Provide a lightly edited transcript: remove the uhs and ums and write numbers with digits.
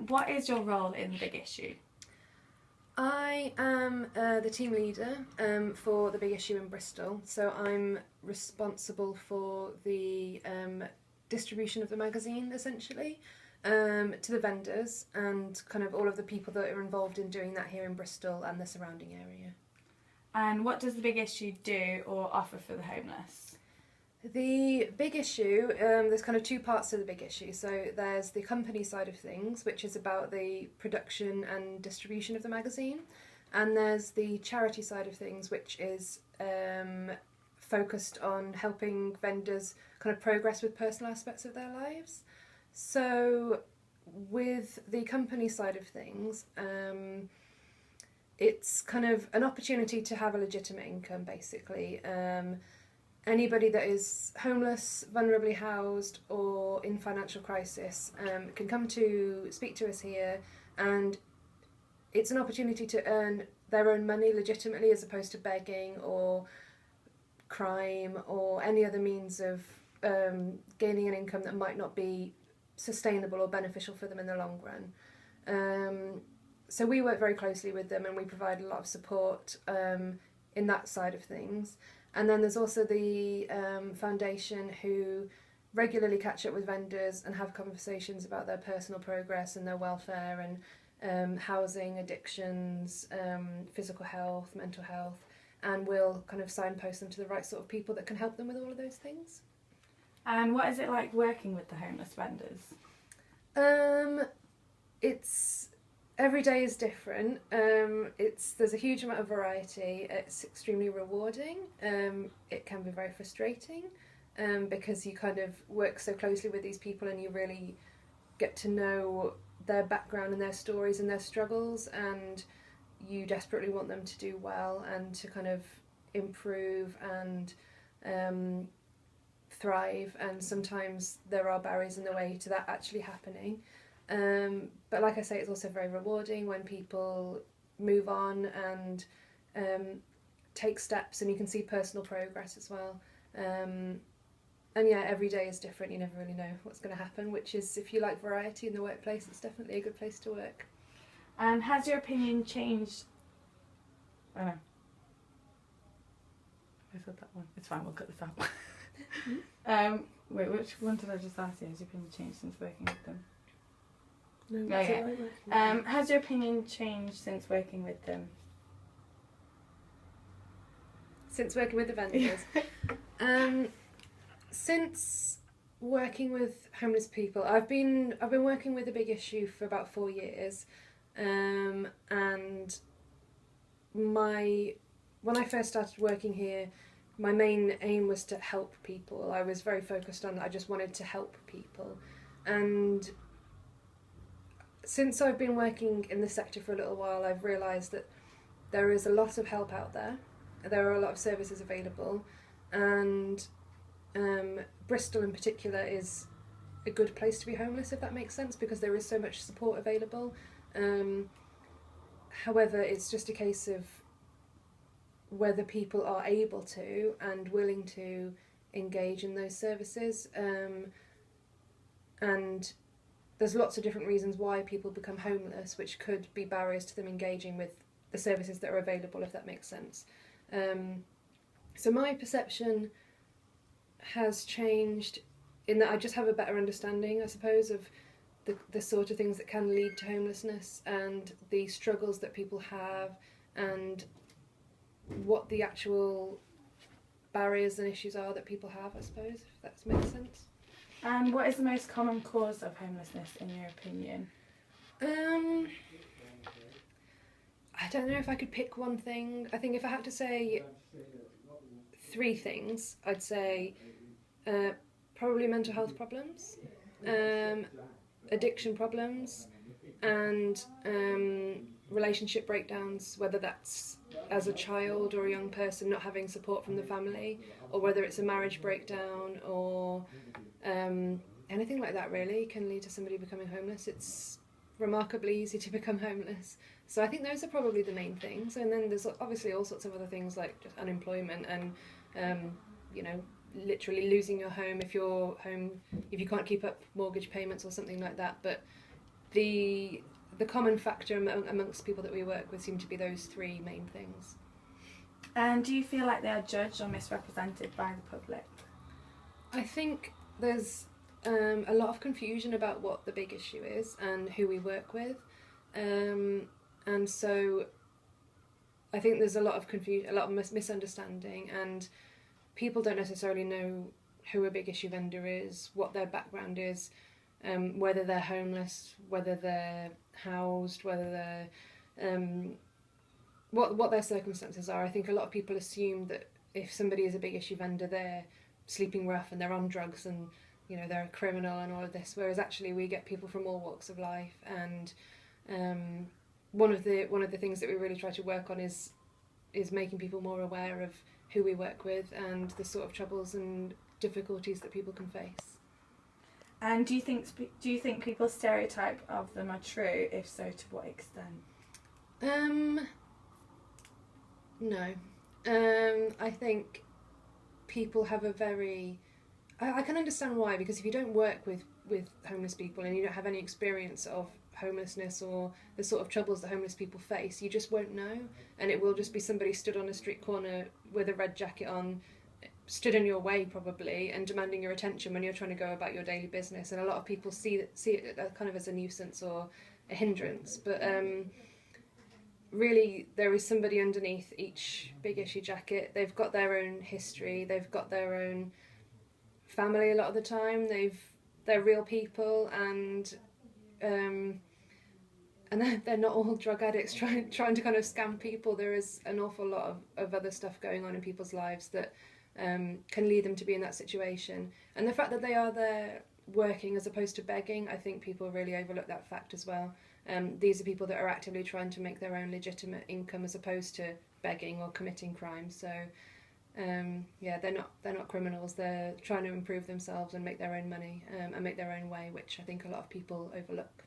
What is your role in the big issue? I am the team leader for the big issue in Bristol, so I'm responsible for the distribution of the magazine, essentially, to the vendors and kind of all of the people that are involved in doing that here in Bristol and the surrounding area. And what does the big issue do or offer for the homeless? The big issue, there's kind of two parts to the big issue. So there's the company side of things, which is about the production and distribution of the magazine. And there's the charity side of things, which is focused on helping vendors kind of progress with personal aspects of their lives. So with the company side of things, it's kind of an opportunity to have a legitimate income, basically. Anybody that is homeless, vulnerably housed, or in financial crisis can come to speak to us here, and it's an opportunity to earn their own money legitimately as opposed to begging or crime or any other means of gaining an income that might not be sustainable or beneficial for them in the long run. So we work very closely with them and we provide a lot of support in that side of things. And then there's also the foundation who regularly catch up with vendors and have conversations about their personal progress and their welfare and housing, addictions, physical health, mental health, and will kind of signpost them to the right sort of people that can help them with all of those things. And what is it like working with the homeless vendors? It's every day is different. There's a huge amount of variety. It's extremely rewarding. It can be very frustrating because you kind of work so closely with these people and you really get to know their background and their stories and their struggles, and you desperately want them to do well and to kind of improve and thrive, and sometimes there are barriers in the way to that actually happening. But like I say, it's also very rewarding when people move on and take steps, and you can see personal progress as well. And yeah, every day is different. You never really know what's going to happen, which is, if you like variety in the workplace, it's definitely a good place to work. And has your opinion changed? I know. I said that one. It's fine, we'll cut this out. Wait, which one did I just ask you? Has your opinion changed since working with them? No, okay. Has your opinion changed since working with them? Since working with the vendors? Since working with homeless people, I've been working with the big issue for about 4 years, and when I first started working here, my main aim was to help people. I was very focused on that. I just wanted to help people, and since I've been working in the sector for a little while, I've realised that there is a lot of help out there. There are a lot of services available, and Bristol in particular is a good place to be homeless, if that makes sense, because there is so much support available. However, it's just a case of whether people are able to and willing to engage in those services. And there's lots of different reasons why people become homeless, which could be barriers to them engaging with the services that are available, if that makes sense. So my perception has changed in that I just have a better understanding, I suppose, of the sort of things that can lead to homelessness and the struggles that people have and what the actual barriers and issues are that people have, I suppose, if that makes sense. And what is the most common cause of homelessness in your opinion? I don't know if I could pick one thing. I think if I had to say 3 things, I'd say probably mental health problems, addiction problems, and relationship breakdowns, whether that's as a child or a young person not having support from the family, or whether it's a marriage breakdown or anything like that really can lead to somebody becoming homeless. It's remarkably easy to become homeless. So I think those are probably the main things. And then there's obviously all sorts of other things like just unemployment and, literally losing your home if you can't keep up mortgage payments or something like that. But the common factor amongst people that we work with seem to be those three main things. And do you feel like they are judged or misrepresented by the public? I think there's a lot of confusion about what the big issue is and who we work with, and so I think there's a lot of confusion, a lot of misunderstanding, and people don't necessarily know who a big issue vendor is, what their background is, whether they're homeless, whether they're housed, whether they're what their circumstances are. I think a lot of people assume that if somebody is a big issue vendor, they're sleeping rough and they're on drugs and, you know, they're a criminal and all of this. Whereas actually we get people from all walks of life, and one of the things that we really try to work on is making people more aware of who we work with and the sort of troubles and difficulties that people can face. And do you think people's stereotype of them are true? If so, to what extent? No. I think people have a very... I can understand why, because if you don't work with homeless people and you don't have any experience of homelessness or the sort of troubles that homeless people face, you just won't know, and it will just be somebody stood on a street corner with a red jacket on, stood in your way probably and demanding your attention when you're trying to go about your daily business. And a lot of people see it kind of as a nuisance or a hindrance, but really there is somebody underneath each big issue jacket. They've got their own history, they've got their own family a lot of the time, they're real people, and they're not all drug addicts trying to kind of scam people. There is an awful lot of other stuff going on in people's lives that can lead them to be in that situation. And the fact that they are there working as opposed to begging, I think people really overlook that fact as well. These are people that are actively trying to make their own legitimate income as opposed to begging or committing crimes. So they're not criminals. They're trying to improve themselves and make their own money and make their own way, which I think a lot of people overlook.